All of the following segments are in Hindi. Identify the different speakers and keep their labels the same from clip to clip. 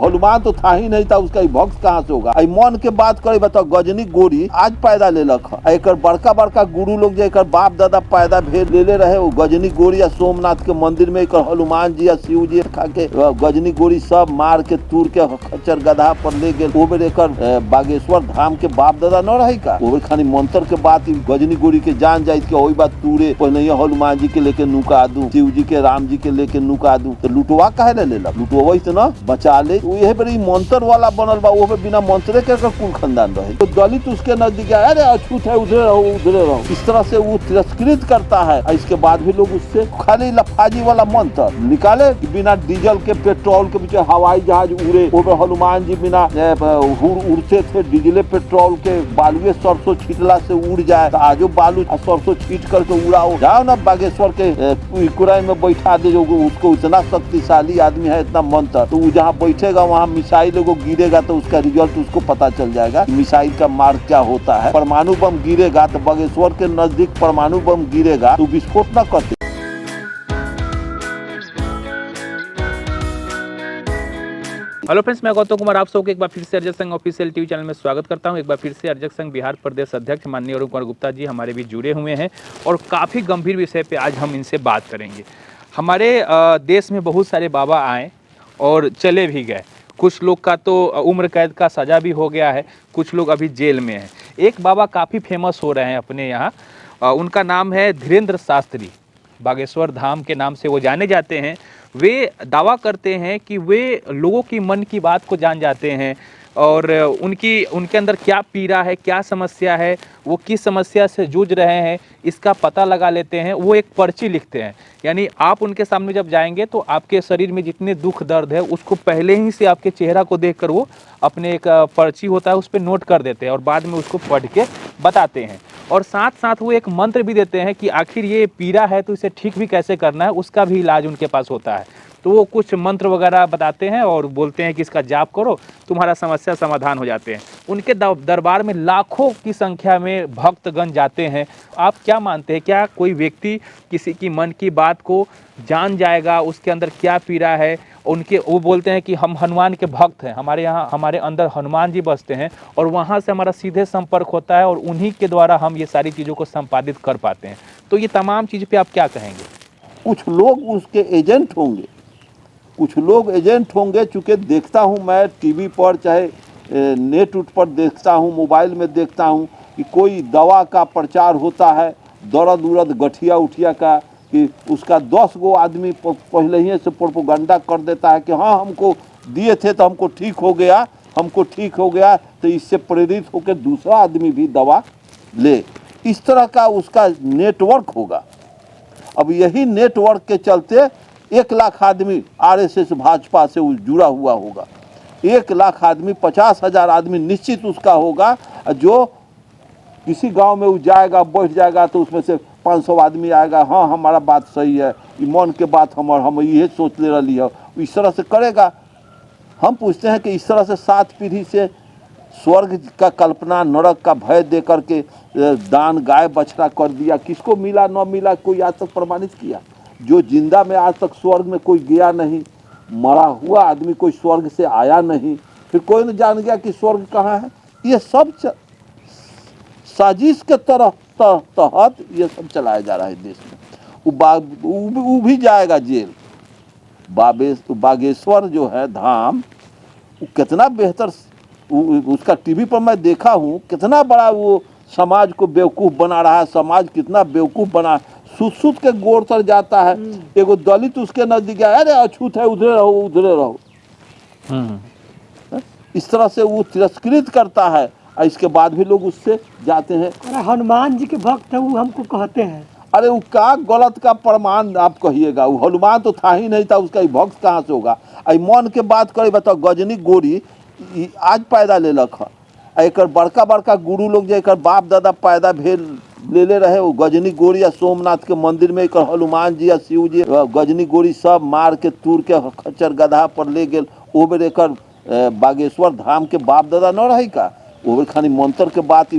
Speaker 1: हनुमान तो था ही नहीं था, उसका भक्त कहाँ से होगा। मन के बात करे बताओ, गजनी गोरी आज पैदा ले एक बड़का बड़का गुरु लोग जो एक बाप दादा पैदा भेज ले रहे, वो गजनी गोरी या सोमनाथ के मंदिर में एक हनुमान जी या शिव जी खा के गजनी गोरी सब मार के तूर के खच्चर गधा पर ले गए। वो बेर एक बागेश्वर धाम के बाप दादा न रही का, वो खाली मंत्र के बात गजनी गोरी के जान जाये कि वही बात तूरे पहले हनुमान जी के लेके नुका दूं, शिव जी के राम जी के लेके नुका दूं, तो लुटवा कहे ले लुटवा तो न बचा ले। यही बड़ी मंत्र वाला बनल बा, वो बिना मंत्रे के कुल खानदान रहे। तो दलित उसके नजदीक अरे अछूत है, उधरे रहो उधरे रहो, इस तरह से वो तिरस्कृत करता है। इसके बाद भी लोग उससे खाली लफाजी वाला मंत्र निकाले, बिना डीजल के पेट्रोल के पीछे हवाई जहाज उड़े, वो हनुमान जी बिना उड़ते थे डीजल पेट्रोल के, बालुए सरसों छीटला से उड़ जाए। तो आजो बालू सरसों छीट करके उड़ाओ, जाओ ना बागेश्वर के कुराई में बैठा दे, जो उसको इतना शक्तिशाली आदमी है, इतना मंत्र, तो वो जहाँ बैठेगा वहाँ मिसाइल को गिरेगा तो उसका रिजल्ट उसको पता चल जाएगा मिसाइल का मार्ग क्या होता है। परमाणु बम गिरेगा तो बागेश्वर के नजदीक परमाणु बम गिरेगा तो विस्फोट न करते।
Speaker 2: हेलो फ्रेंड्स, मैं गौतम कुमार आप सबको एक बार फिर से अर्जक संघ ऑफिशियल टीवी चैनल में स्वागत करता हूं। एक बार फिर से अर्जक संघ बिहार प्रदेश अध्यक्ष माननीय अरुण कुमार गुप्ता जी हमारे बीच जुड़े हुए हैं और काफ़ी गंभीर विषय पे आज हम इनसे बात करेंगे। हमारे देश में बहुत सारे बाबा आए और चले भी गए। कुछ लोग का तो उम्र कैद का सज़ा भी हो गया है, कुछ लोग अभी जेल में हैं। एक बाबा काफ़ी फेमस हो रहे हैं अपने यहाँ, उनका नाम है धीरेन्द्र शास्त्री। बागेश्वर धाम के नाम से वो जाने जाते हैं। वे दावा करते हैं कि वे लोगों की मन की बात को जान जाते हैं और उनके अंदर क्या पीड़ा है, क्या समस्या है, वो किस समस्या से जूझ रहे हैं, इसका पता लगा लेते हैं। वो एक पर्ची लिखते हैं, यानी आप उनके सामने जब जाएंगे तो आपके शरीर में जितने दुख दर्द है उसको पहले ही से आपके चेहरा को देखकर वो अपने एक पर्ची होता है उस पर नोट कर देते हैं और बाद में उसको पढ़ के बताते हैं। और साथ साथ वो एक मंत्र भी देते हैं कि आखिर ये पीड़ा है तो इसे ठीक भी कैसे करना है, उसका भी इलाज उनके पास होता है। तो वो कुछ मंत्र वगैरह बताते हैं और बोलते हैं कि इसका जाप करो, तुम्हारा समस्या समाधान हो जाते हैं। उनके दरबार में लाखों की संख्या में भक्तगण जाते हैं। आप क्या मानते हैं, क्या कोई व्यक्ति किसी की मन की बात को जान जाएगा, उसके अंदर क्या पीड़ा है? वो बोलते हैं कि हम हनुमान के भक्त हैं, हमारे यहाँ हमारे अंदर हनुमान जी बसते हैं और वहाँ से हमारा सीधे संपर्क होता है और उन्हीं के द्वारा हम ये सारी चीज़ों को संपादित कर पाते हैं। तो ये तमाम चीज़ पे आप क्या कहेंगे?
Speaker 1: कुछ लोग उसके एजेंट होंगे, कुछ लोग एजेंट होंगे। चूँकि देखता हूँ मैं टीवी पर, चाहे नेट उट पर देखता हूँ, मोबाइल में देखता हूँ कि कोई दवा का प्रचार होता है, दर्द उर्द गठिया उठिया का, कि उसका 10 गो आदमी पहले ही से प्रोपोगंडा कर देता है कि हाँ हमको दिए थे तो हमको ठीक हो गया, हमको ठीक हो गया, तो इससे प्रेरित होकर दूसरा आदमी भी दवा ले। इस तरह का उसका नेटवर्क होगा। अब यही नेटवर्क के चलते 1 लाख आदमी आरएसएस भाजपा से जुड़ा हुआ होगा। 1 लाख आदमी, 50,000 आदमी निश्चित उसका होगा। जो किसी गांव में वो जाएगा, बैठ जाएगा तो उसमें से 500 आदमी आएगा, हाँ हमारा बात सही है, मन के बात हम ये सोच ले रही है, इस तरह से करेगा। हम पूछते हैं कि इस तरह से 7 पीढ़ी से स्वर्ग का कल्पना, नरक का भय दे करके दान गाय बछड़ा कर दिया, किसको मिला न मिला कोई आज तक प्रमाणित किया? जो जिंदा में आज तक स्वर्ग में कोई गया नहीं, मरा हुआ आदमी कोई स्वर्ग से आया नहीं, फिर कोई न जान गया कि स्वर्ग कहाँ है। ये सब साजिश के तहत ये सब चलाया जा रहा है देश में। वो भी जाएगा जेल। बागेश्वर जो है धाम, वो कितना बेहतर, उसका टीवी पर मैं देखा हूँ, कितना बड़ा वो समाज को बेवकूफ़ बना रहा है। समाज कितना बेवकूफ़ बना, सुत के गोड़ तर जाता है। एगो दलित उसके नजदीक अरे अछूत है, उधरे रहो उधरे रहो, इस तरह से वो तिरस्कृत करता है। इसके बाद भी लोग उससे जाते हैं।
Speaker 3: अरे हनुमान जी के भक्त है वो हमको कहते हैं।
Speaker 1: अरे वो क्या गलत का प्रमाण आप कहिएगा? वो हनुमान तो था ही नहीं था, उसका भक्त कहाँ से होगा? मन के बात करे बताओ, गजनी गोरी आज पैदा ले एक बड़का बड़का गुरु लोग जो एक बाप दादा पैदा भेल ले रहे, वो गजनी गोरी या सोमनाथ के मंदिर में एक हनुमान जी या शिव जी गजनी गोरी सब मार के तूर के खच्चर गधा पर ले गए। वो बेर एक बागेश्वर धाम के बाप दादा न रही का, वो बेर खाली मंत्र के बात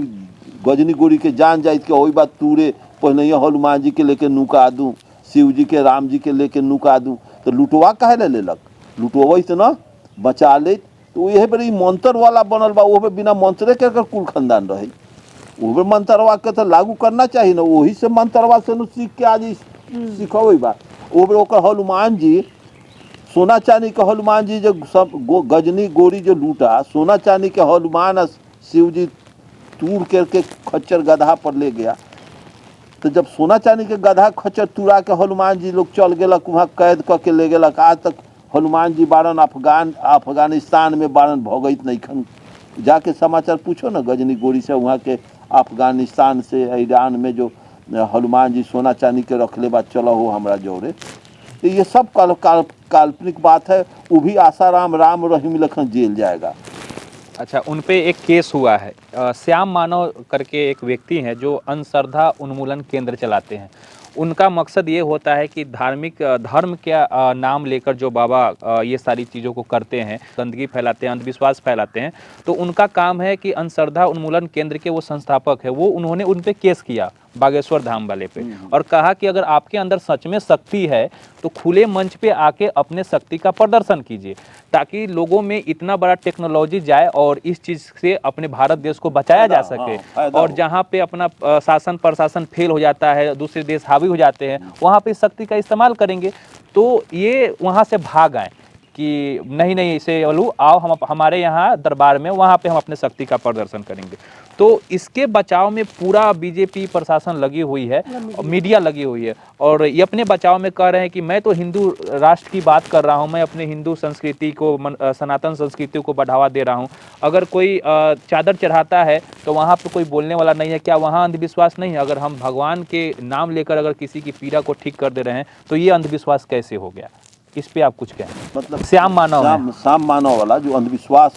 Speaker 1: गजनी गोरी के जान जाये कि वही बात तूरे पहले हनुमान जी के लेके नुका दूं, शिव जी के राम जी के लेके नुका दूं, तो लुटवा कहे ले लुटवा तो न बचा ले तो यह बड़ी मंत्र वाला बनल बा, वो पे बिना मंत्रे के अगर कुल खानदान रहे, वो पे मंत्रवा के तो लागू करना चाहिए ना, वही से मंत्रवा से न सीख के आज सिखबै बा। वो पे ओकर हनुमान जी, सोना चांदी के हनुमान जी जो सब गजनी गोरी जो लूटा, सोना चांदी के हनुमान और शिव जी तूड़ करके खच्चर गधा पर ले गया। तो जब सोना चांदी के गधा खच्चर तुड़ा के हनुमान जी लोग चल गेलक, वहाँ कैद क के ले गेलक। आज तक हनुमान जी बारन अफगानिस्तान में बारन भगत नहीं खन। जाके समाचार पूछो ना गजनी गोरी से, वहाँ के अफगानिस्तान से ईरान में जो हनुमान जी सोना चांदी के रखले बात चलो हो हमरा जोरे। तो ये सब काल्पनिक बात है। वो भी आसाराम राम रहीम लखन जेल जाएगा।
Speaker 2: अच्छा, उन पे एक केस हुआ है। श्याम मानव करके एक व्यक्ति हैं जो अंधश्रद्धा उन्मूलन केंद्र चलाते हैं। उनका मकसद ये होता है कि धर्म के नाम लेकर जो बाबा ये सारी चीज़ों को करते हैं, गंदगी फैलाते हैं, अंधविश्वास फैलाते हैं, तो उनका काम है कि अंधश्रद्धा उन्मूलन केंद्र के वो संस्थापक है, वो उन्होंने उन पे केस किया बागेश्वर धाम वाले पे, और कहा कि अगर आपके अंदर सच में शक्ति है तो खुले मंच पे आके अपने शक्ति का प्रदर्शन कीजिए, ताकि लोगों में इतना बड़ा टेक्नोलॉजी जाए और इस चीज़ से अपने भारत देश को बचाया जा सके। और जहाँ पे अपना शासन प्रशासन फेल हो जाता है, दूसरे देश हावी हो जाते हैं, वहाँ पे शक्ति का इस्तेमाल करेंगे। तो ये वहाँ से भाग आए कि नहीं नहीं, इसे बोलूँ आओ हम हमारे यहाँ दरबार में, वहाँ पे हम अपने शक्ति का प्रदर्शन करेंगे। तो इसके बचाव में पूरा बीजेपी प्रशासन लगी हुई है, मीडिया लगी हुई है, और ये अपने बचाव में कह रहे हैं कि मैं तो हिंदू राष्ट्र की बात कर रहा हूँ, मैं अपने हिंदू संस्कृति को, सनातन संस्कृति को बढ़ावा दे रहा हूँ। अगर कोई चादर चढ़ाता है तो वहाँ पे कोई बोलने वाला नहीं है। क्या वहाँ अंधविश्वास नहीं है? अगर हम भगवान के नाम लेकर अगर किसी की पीड़ा को ठीक कर दे रहे हैं तो ये अंधविश्वास कैसे हो गया? इस पे आप कुछ कहें।
Speaker 1: मतलब
Speaker 2: श्याम मानव
Speaker 1: वाला जो अंधविश्वास,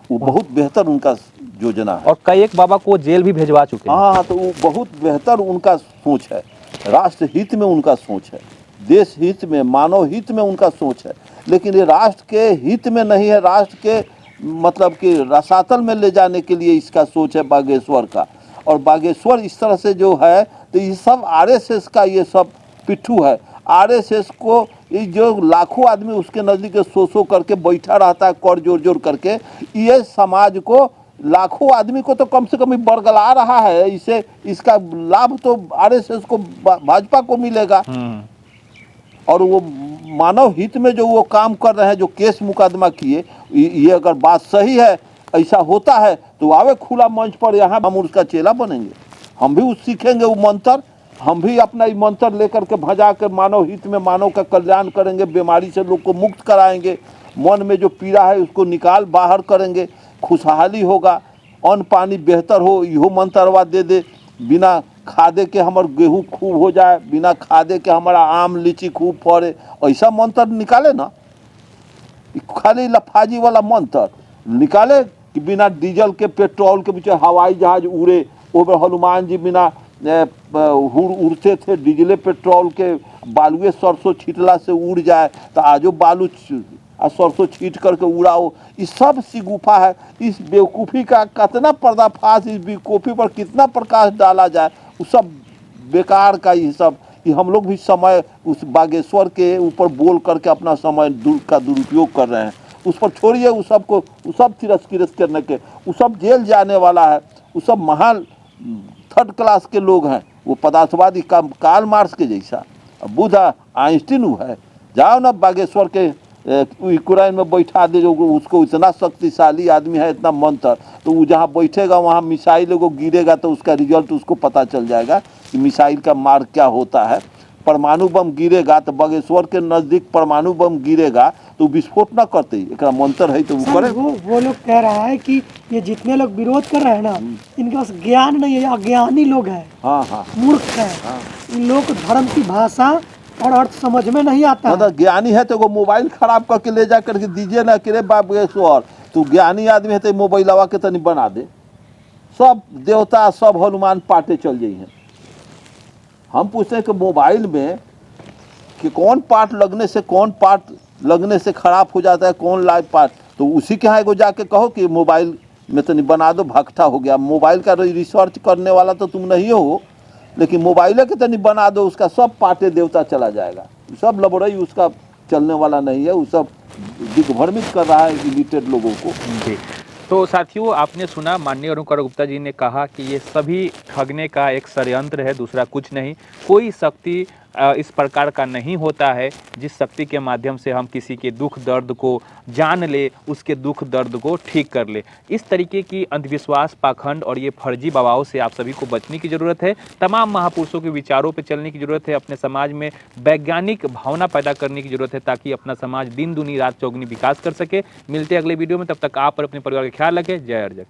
Speaker 1: वो बहुत बेहतर उनका योजना है,
Speaker 2: और कई एक बाबा को जेल भी भेजवा चुके हैं।
Speaker 1: हाँ, तो वो बहुत बेहतर उनका सोच है। राष्ट्र हित में उनका सोच है, देश हित में, मानव हित में उनका सोच है। लेकिन ये राष्ट्र के हित में नहीं है, राष्ट्र के मतलब कि रसातल में ले जाने के लिए इसका सोच है बागेश्वर का। और बागेश्वर इस तरह से जो है, तो ये सब आरएसएस का ये सब पिट्ठू है। आरएसएस को ये जो लाखों आदमी उसके नज़दीक सो करके बैठा रहता है, कर जोर जोर करके, ये समाज को, लाखों आदमी को तो कम से कम बरगला रहा है। इसे इसका लाभ तो आरएसएस को, भाजपा को मिलेगा। और वो मानव हित में जो वो काम कर रहे हैं, जो केस मुकदमा किए, ये अगर बात सही है, ऐसा होता है, तो आवे खुला मंच पर, यहाँ हम उसका चेला बनेंगे, हम भी उस सीखेंगे वो मंत्र, हम भी अपना ये मंत्र लेकर के भजा कर मानव हित में मानव का कल्याण करेंगे, बीमारी से लोग को मुक्त कराएंगे, मन में जो पीड़ा है उसको निकाल बाहर करेंगे, खुशहाली होगा, अन्न पानी बेहतर हो, इहो मंत्रवा दे दे। बिना खादे के हमार गेहूँ खूब हो जाए, बिना खादे के हमारा आम लीची खूब फरे, ऐसा मंत्र निकाले ना। खाली लफाजी वाला मंत्र निकाले कि बिना डीजल के, पेट्रोल के पीछे हवाई जहाज उड़े। वो हनुमान जी बिना उड़ते थे, डीजले पेट्रोल के, बालुए सरसों छीटला से उड़ जाए, तो आजो बालू सरसों छीट करके उड़ाओ। इस सब सी गुफा है। इस बेवकूफ़ी का कितना पर्दाफाश, इस बेवकूफ़ी पर कितना प्रकाश डाला जाए, वो सब बेकार का ये सब। ये हम लोग भी समय उस बागेश्वर के ऊपर बोल करके अपना समय का दुरुपयोग कर रहे हैं। उस पर छोड़िए, उस सब को, उस सब तिरस्कृत करने के, वो सब जेल जाने वाला है। वो सब महान थर्ड क्लास के लोग हैं, वो पदार्थवादी का कार्ल मार्क्स के जैसा। बुद्ध आइंस्टीन वो है। जाओ ना बागेश्वर के यूक्रेन में बैठा दे, जो उसको इतना शक्तिशाली आदमी है, इतना मंत्र, तो वो जहाँ बैठेगा वहाँ मिसाइल को गिरेगा, तो उसका रिजल्ट उसको पता चल जाएगा कि मिसाइल का मार क्या होता है। परमाणु बम गिरेगा तो बागेश्वर के नज़दीक परमाणु बम गिरेगा तो विस्फोट न करते, एक मंत्र है तो वो करे।
Speaker 3: वो लोग कह रहा है कि ये जितने लोग विरोध कर रहे हैं ना, इनके पास ज्ञान नहीं है, अज्ञानी लोग हैं।
Speaker 1: हाँ,
Speaker 3: मूर्ख है। इन लोग को धर्म की भाषा और अर्थ समझ में नहीं आता।
Speaker 1: मतलब ज्ञानी है तो वो मोबाइल खराब करके ले जा करके दीजिए ना कि रे बागेश्वर, तू ज्ञानी आदमी है तो मोबाइल लवा के तनी बना दे, सब देवता सब हनुमान पाटे चल जाइए हैं। हम पूछते हैं कि मोबाइल में कि कौन पार्ट लगने से, कौन पार्ट लगने से खराब हो जाता है, कौन लाइव पार्ट, तो उसी के यहाँ को जाके कहो कि मोबाइल में तो नहीं बना दो, भक्ता हो गया। मोबाइल का रिसर्च करने वाला तो तुम नहीं हो, लेकिन मोबाइल के तो नहीं बना दो, उसका सब पार्टे देवता चला जाएगा। सब लबड़ई उसका चलने वाला नहीं है, वो सब दिग्भ्रमित कर रहा है इलिटरेट लोगों को।
Speaker 2: जी। तो साथियों, आपने सुना माननीय अरुण कुमार गुप्ता जी ने कहा कि ये सभी ठगने का एक षड्यंत्र है, दूसरा कुछ नहीं। कोई शक्ति इस प्रकार का नहीं होता है जिस शक्ति के माध्यम से हम किसी के दुख दर्द को जान ले, उसके दुख दर्द को ठीक कर ले। इस तरीके की अंधविश्वास, पाखंड और ये फर्जी बाबाओं से आप सभी को बचने की ज़रूरत है। तमाम महापुरुषों के विचारों पर चलने की ज़रूरत है। अपने समाज में वैज्ञानिक भावना पैदा करने की ज़रूरत है ताकि अपना समाज दिन दुनी रात चौगुनी विकास कर सके। मिलते हैं अगले वीडियो में, तब तक आप और अपने परिवार का ख्याल रखें। जय अर्जक।